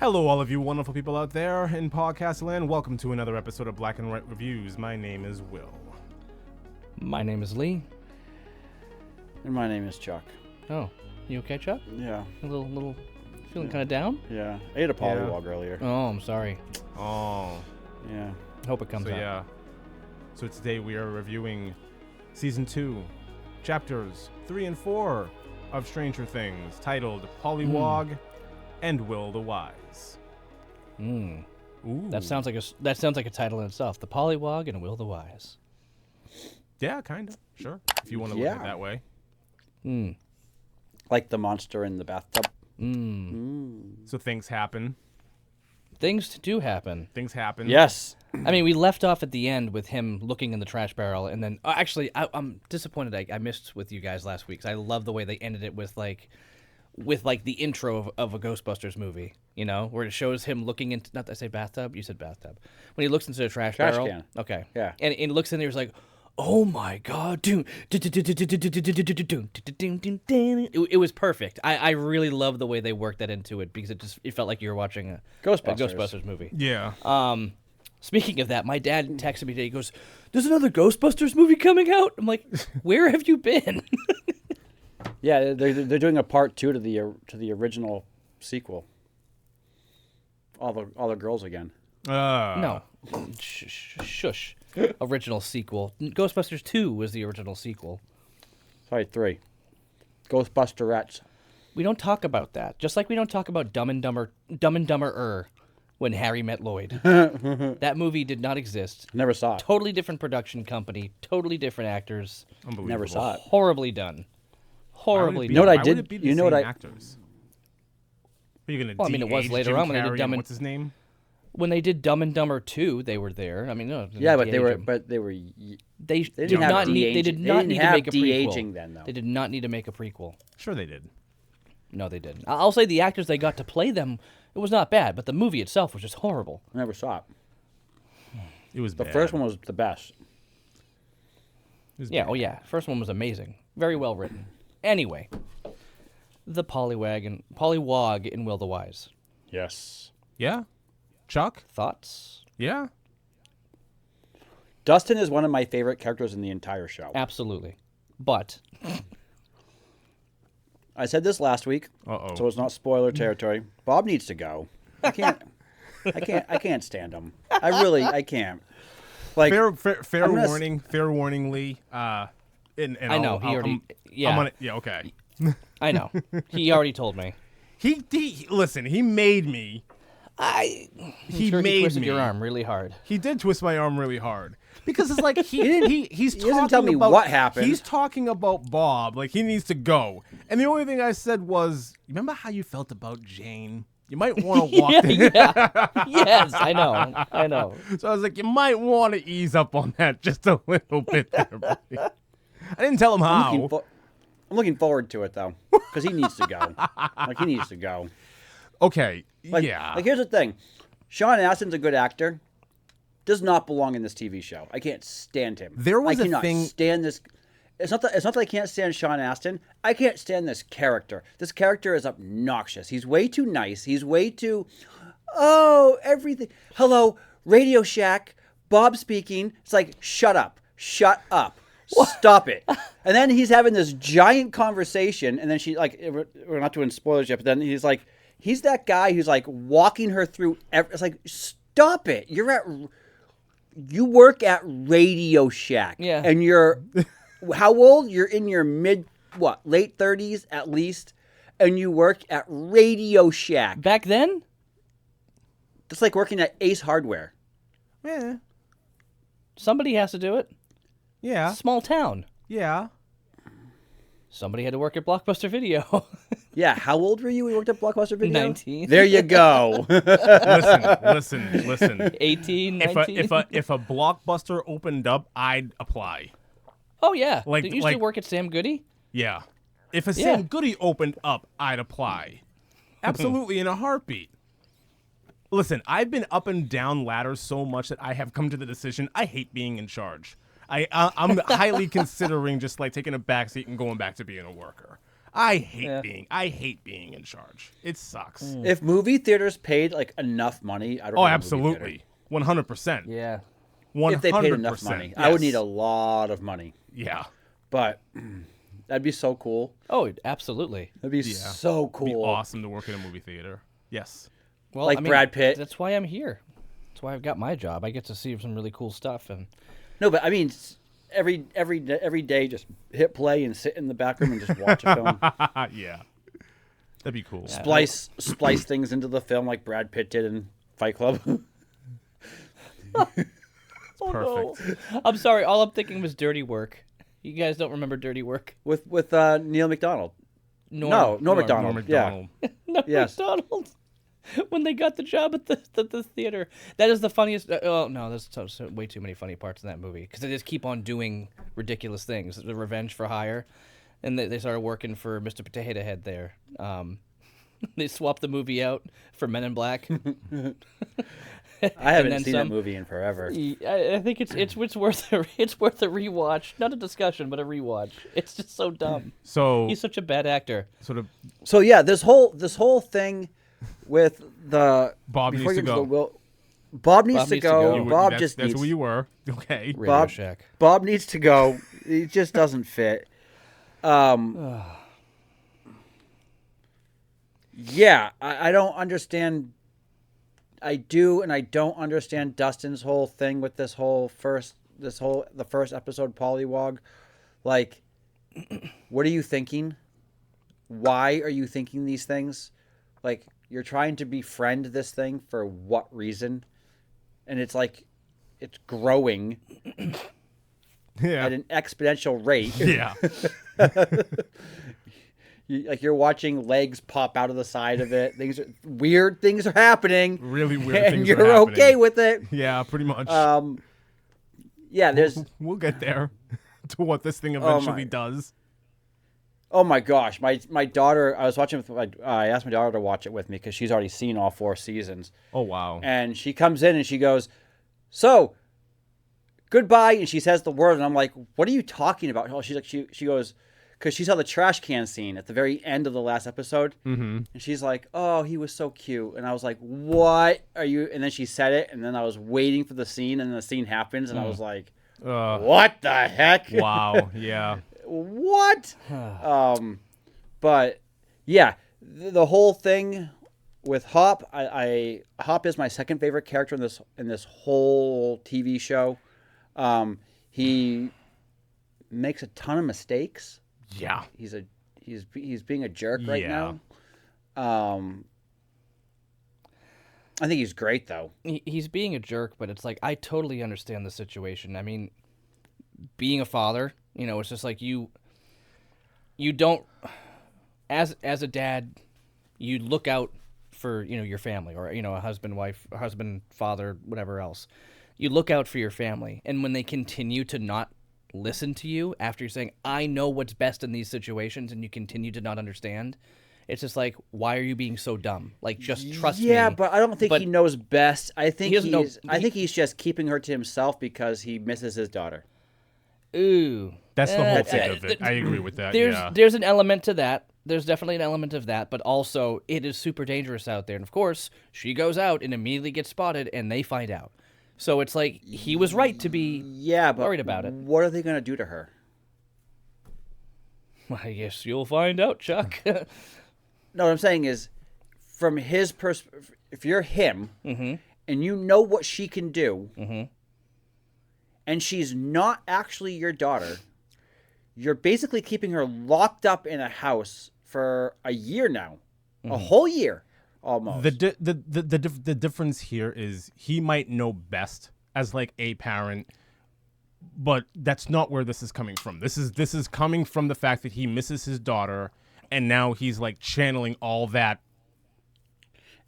Hello, all of you wonderful people out there in podcast land. Welcome to another episode of Black and White Reviews. My name is Will. My name is Lee. And my name is Chuck. Oh, you okay, Chuck? Yeah. A little, feeling kind of down? Yeah. I ate a pollywog earlier. Oh, I'm sorry. Oh, Yeah. I hope it comes so out. yeah. So today we are reviewing Season 2, Chapters 3 and 4 of Stranger Things, titled Pollywog and Will the Wise. Mm. Ooh. That sounds like a title in itself. The Pollywog and Will the Wise. Yeah, kind of. Sure. If you want to look at it Yeah. that way. Mm. Like the monster in the bathtub. So things happen. Things do happen. Things happen. Yes. I mean, we left off at the end with him looking in the trash barrel, and then I'm disappointed I missed with you guys last week. 'Cause I love the way they ended it with the intro of a Ghostbusters movie. You know, where it shows him looking into not that I say bathtub. You said bathtub. When he looks into the trash barrel. can. Okay. Yeah. And he looks in there. He's like, "Oh my god, dude!" It was perfect. I really love the way they worked that into it because it felt like you were watching a Ghostbusters movie. Yeah. Speaking of that, my dad texted me today. He goes, "There's another Ghostbusters movie coming out." I'm like, "Where have you been?" Yeah, they're doing a part 2 to the original sequel. All the girls again. No, shush. Original sequel. Ghostbusters 2 was the original sequel. Sorry, 3. Ghostbusterettes. We don't talk about that. Just like we don't talk about Dumb and Dumber when Harry met Lloyd. That movie did not exist. Never saw it. Totally different production company. Totally different actors. Unbelievable. Never saw it. Horribly done. Horribly You know done. what I Why would did- it be the you know what same I- actors? Are you gonna Well, I mean, it was de-age later Jim on when they did Carrey Dumb and and- what's his name? When they did Dumb and Dumber 2, they were there. I mean, no. Yeah, but de-age they were. them. They They didn't did have not need. They de-aging. did They not didn't need to have make a de-aging prequel. then, though. They did not need to make a prequel. Sure they did. No, they didn't. I'll say the actors they got to play them, it was not bad, but the movie itself was just horrible. I never saw it. It was The bad. first one was the best. It was Yeah, bad. oh yeah. First one was amazing. Very well written. Anyway, the Pollywog in Will the Wise. Yes. Yeah? Chuck? Thoughts? Yeah? Dustin is one of my favorite characters in the entire show. Absolutely. But I said this last week, Uh-oh. so it's not spoiler territory. Bob needs to go. I can't stand him. I can't. Like, Fair I'm gonna warning. Fair warning, Lee. And I know, he already- yeah. Yeah, okay. I know. He already told me. He listen, he made me. He made twisted me. your arm really hard. He did twist my arm really hard. Because it's like he's he talking doesn't tell me about what happened. He's talking about Bob, like he needs to go. And the only thing I said was, remember how you felt about Jane? You might want to walk Yeah. Yes, I know. So I was like, you might want to ease up on that just a little bit there, buddy. I didn't tell him how. I'm looking forward to it though, because he needs to go. He needs to go. Okay, Like, yeah. Like, here's the thing: Sean Astin's a good actor. Does not belong in this TV show. I can't stand him. There was I a cannot thing- stand this. It's not that I can't stand Sean Astin. I can't stand this character. This character is obnoxious. He's way too nice. He's way too. Oh, everything. Hello, Radio Shack. Bob speaking. It's like, shut up. Shut up. Stop it. And then he's having this giant conversation, and then we're not doing spoilers yet, but then he's that guy who's like walking her through. It's like, stop it. You work at Radio Shack. Yeah. And you're, how old? You're in your late 30s at least, and you work at Radio Shack. Back then? It's like working at Ace Hardware. Yeah. Somebody has to do it. Yeah. Small town. Yeah. Somebody had to work at Blockbuster Video. Yeah, how old were you when you worked at Blockbuster Video? 19. There you go. Listen. 18, If 19. if a Blockbuster opened up, I'd apply. Oh, yeah. Like- Did you like- still work at Sam Goody? Yeah. If a Yeah. Sam Goody opened up, I'd apply. Absolutely, in a heartbeat. Listen, I've been up and down ladders so much that I have come to the decision I hate being in charge. I'm highly considering just like taking a backseat and going back to being a worker. I hate being in charge. It sucks. If movie theaters paid like enough money, I'd Oh, work in a movie theater. absolutely. 100%. Yeah. 100%. If they paid enough money, I would need a lot of money. Yeah. But that'd be so cool. Oh, absolutely. That'd be so cool. It'd be awesome to work in a movie theater. Yes. Well, Like Brad Pitt. That's why I'm here. That's why I've got my job. I get to see some really cool stuff, and No, but I mean, every day, just hit play and sit in the back room and just watch a film. Yeah. That'd be cool. Splice things into the film like Brad Pitt did in Fight Club. Perfect. I'm sorry. All I'm thinking was Dirty Work. You guys don't remember Dirty Work? with Neil McDonald. Norm Macdonald. Norm Macdonald. No, Yes. McDonald. When they got the job at the theater, that is the funniest. Oh no, there's way too many funny parts in that movie because they just keep on doing ridiculous things. The Revenge for Hire, and they started working for Mr. Potato Head there. They swapped the movie out for Men in Black. I haven't then seen some. that movie in forever. I think it's worth a rewatch, not a discussion, but a rewatch. It's just so dumb. So, He's such a bad actor. sort of, So yeah, this whole thing with the Bob before needs you to get go. Bob needs to needs to go. go. you were- Bob that's, just that's needs. where you were. Okay. Radio Shack. Bob needs to go. He just doesn't fit. Yeah, I don't understand. I do, and I don't understand Dustin's whole thing with the first episode Pollywog. Like, what are you thinking? Why are you thinking these things? Like, you're trying to befriend this thing for what reason? And it's like, it's growing Yeah. at an exponential rate. Yeah. You're watching legs pop out of the side of it. Weird things are happening. Really weird and things you're are happening. okay with it. Yeah, pretty much. Yeah, there's. We'll get there to what this thing my. eventually does. Oh my gosh, my daughter. I was watching with. I asked my daughter to watch it with me because she's already seen all 4 seasons. Oh, wow. And she comes in and she goes, "So, goodbye." And she says the word, and I'm like, "What are you talking about?" Oh, she's like, she goes, because she saw the trash can scene at the very end of the last episode, and she's like, "Oh, he was so cute," and I was like, "What are you?" And then she said it, and then I was waiting for the scene, and then the scene happens, and I was like, "What the heck?" Wow. Yeah. What? But yeah, the whole thing with Hop, Hop is my second favorite character in this whole TV show. He makes a ton of mistakes. Yeah. He's being a jerk right Yeah. now. I think he's great though. He's being a jerk, but it's like I totally understand the situation. I mean, being a father, it's just like you don't as a dad, you look out for, your family or a husband, wife, husband, father, whatever else. You look out for your family, and when they continue to not listen to you after you're saying, "I know what's best in these situations," and you continue to not understand, it's just like, why are you being so dumb? Like, just trust me. Yeah, but I don't think But he knows best. I think doesn't know- I think he's just keeping her to himself because he misses his daughter. Ooh. That's the whole That's thing it. of it. I agree with that. There's Yeah. there's an element to that. There's definitely an element of that, but also it is super dangerous out there. And of course, she goes out and immediately gets spotted, and they find out. So it's like he was right to be But worried about it. What are they going to do to her? I guess you'll find out, Chuck. No, what I'm saying is, from his perspective, if you're him and you know what she can do, and she's not actually your daughter, you're basically keeping her locked up in a house for a year now, a whole year almost. The difference here is he might know best as like a parent, but that's not where this is coming from. This is coming from the fact that he misses his daughter, and now he's like channeling all that.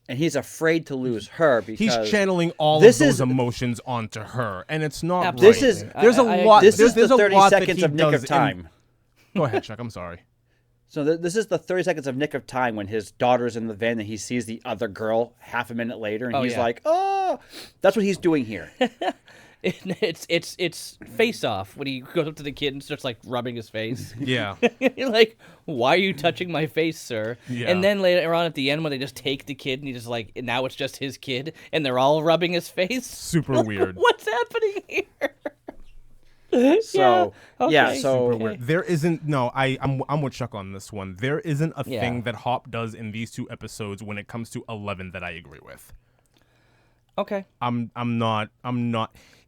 And he's afraid to lose her because He's channeling all of this those is- emotions onto her, and it's not Absolutely. This is- right. There's a I lot. agree. this is there's the a 30 lot that seconds he of Nick does of Time. Go ahead, Chuck. I'm sorry. So this is the 30 seconds of Nick of Time when his daughter's in the van and he sees the other girl half a minute later, and Oh, he's yeah. like, "Oh!" That's what he's doing here. It's Face Off when he goes up to the kid and starts like rubbing his face. Yeah. You're like, why are you touching my face, sir? Yeah. And then later on at the end when they just take the kid and he just like, and now it's just his kid and they're all rubbing his face. Super weird. What's happening here? So yeah, okay. so Okay. There isn't I'm with Chuck on this one. There isn't a Yeah. thing that Hop does in these 2 episodes when it comes to 11 that I agree with. Okay. I'm not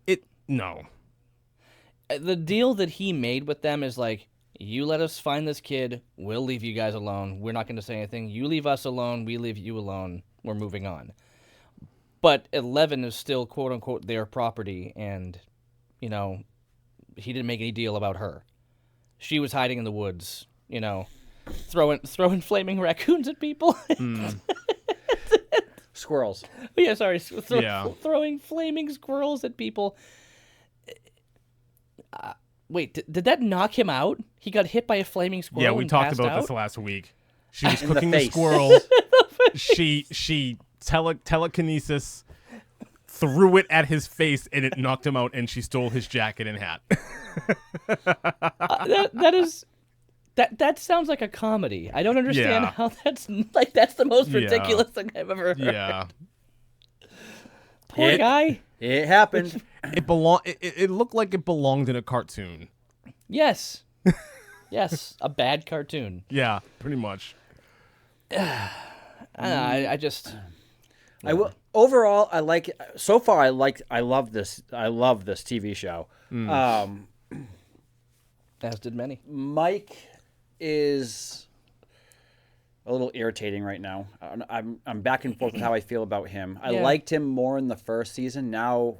it no. The deal that he made with them is like, you let us find this kid, we'll leave you guys alone. We're not going to say anything. You leave us alone, we leave you alone. We're moving on. But 11 is still quote unquote their property, and you know, he didn't make any deal about her. She was hiding in the woods, you know, throwing flaming raccoons at people. squirrels. Yeah, sorry, Yeah. throwing flaming squirrels at people. Wait, did that knock him out? He got hit by a flaming squirrel. Yeah, we and talked passed about out? this last week. She was In the cooking the face. squirrel. she telekinesis threw it at his face and it knocked him out and she stole his jacket and hat. That sounds like a comedy. I don't understand Yeah. how that's the most Yeah. ridiculous thing I've ever heard. Yeah. Poor guy. It happened. It looked like it belonged in a cartoon. Yes. Yes, a bad cartoon. Yeah, pretty much. I just I will overall. I like so far. I love this. I love this TV show. as did many. Mike is a little irritating right now. I'm back and forth with how I feel about him. I Yeah. liked him more in the first season. Now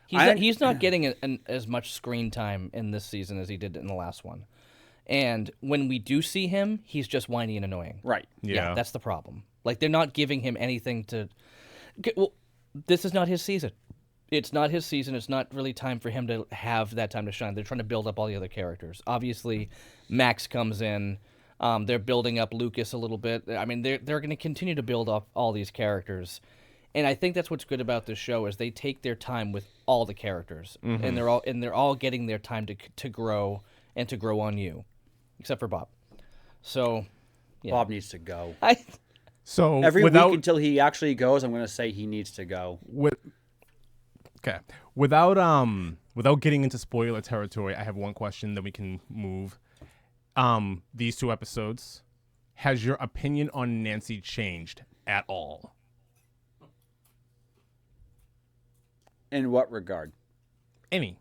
He's not getting as much screen time in this season as he did in the last one. And when we do see him, he's just whiny and annoying. right. Yeah. That's the problem. Like, they're not giving him anything to... Well, this is not his season. It's not his season. It's not really time for him to have that time to shine. They're trying to build up all the other characters. Obviously, Max comes in. They're building up Lucas a little bit. I mean, they're going to continue to build up all these characters. And I think that's what's good about this show is they take their time with all the characters. And they're all getting their time to grow and to grow on you. Except for Bob. So, yeah. Bob needs to go. So Every without week until he actually goes, I'm going to say he needs to go. okay, without getting into spoiler territory, I have one question, then we can move. These 2 episodes, has your opinion on Nancy changed at all? In what regard? Any?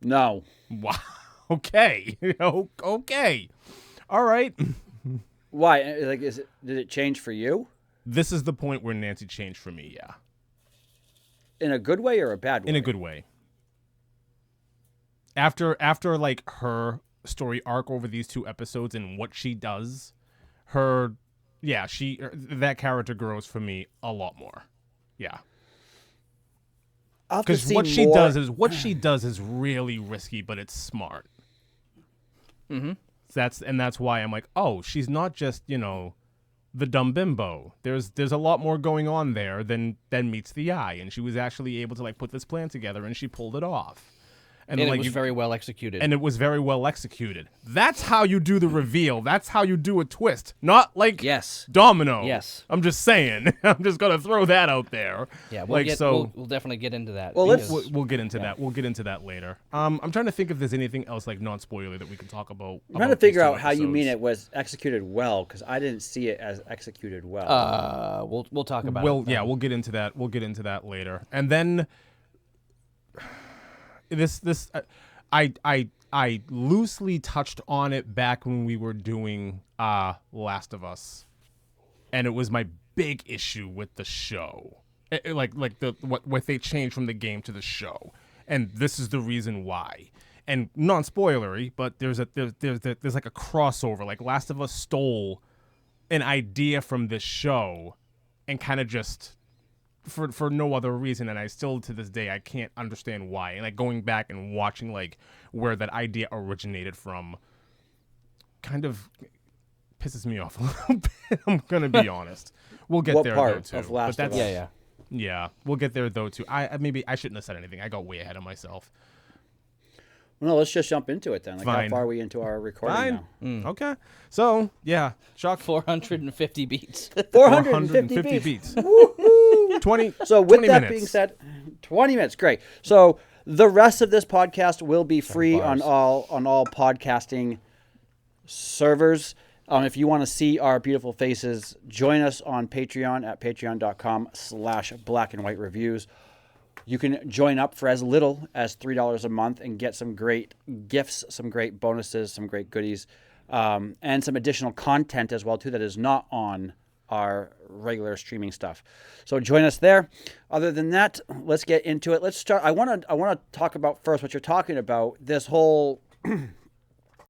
No. Wow. Okay. Okay. All right. Why? Like, did it change for you This is the point where Nancy changed for me. Yeah, in a good way or a bad way? in a good way. After like her story arc over these 2 episodes and what she does, that character grows for me a lot more. Yeah. Because what she does is really risky, but it's smart. Mm-hmm. That's why I'm like, oh, she's not just the dumb bimbo. There's a lot more going on there than meets the eye, and she was actually able to like put this plan together, and she pulled it off. And like, it was very well executed. And it was very well executed. That's how you do the reveal. That's how you do a twist. Not like Yes. Domino. Yes. I'm just saying. I'm just gonna throw that out there. Yeah, we'll definitely get into that. Well, because- We'll get into that. We'll get into that later. I'm trying to think if there's anything else like non-spoiler that we can talk about. I'm trying to figure out how you mean it was executed well, because I didn't see it as executed well. we'll talk about Well, it. yeah, we'll get into that. We'll get into that later. And then this I loosely touched on it back when we were doing Last of Us, and it was my big issue with the show. Like what they changed from the game to the show, and this is the reason why. And non-spoilery, but there's like a crossover. Like Last of Us stole an idea from this show, and kind of just for no other reason, and I still to this day I can't understand why. And like going back and watching like where that idea originated from kind of pisses me off a little bit. I'm gonna be honest. We'll get What there part though of too. Last But of that's Us? Yeah, yeah. yeah. We'll get there though too. I maybe I shouldn't have said anything. I got way ahead of myself. Well, no, let's just jump into it then. Like, Fine. how far are we into our recording Fine. now? Okay. So yeah, Chuck. 450 beats. 450 beats. 20. So with 20 that minutes. being said, 20 minutes, great. So the rest of this podcast will be free on bars. all podcasting servers. If you want to see our beautiful faces, join us on Patreon at patreon.com/black and white reviews. You can join up for as little as $3 a month and get some great gifts, some great bonuses, some great goodies, and some additional content as well too that is not on our regular streaming stuff. So join us there. Other than that, let's get into it. Let's start. I want to talk about first what you're talking about. This whole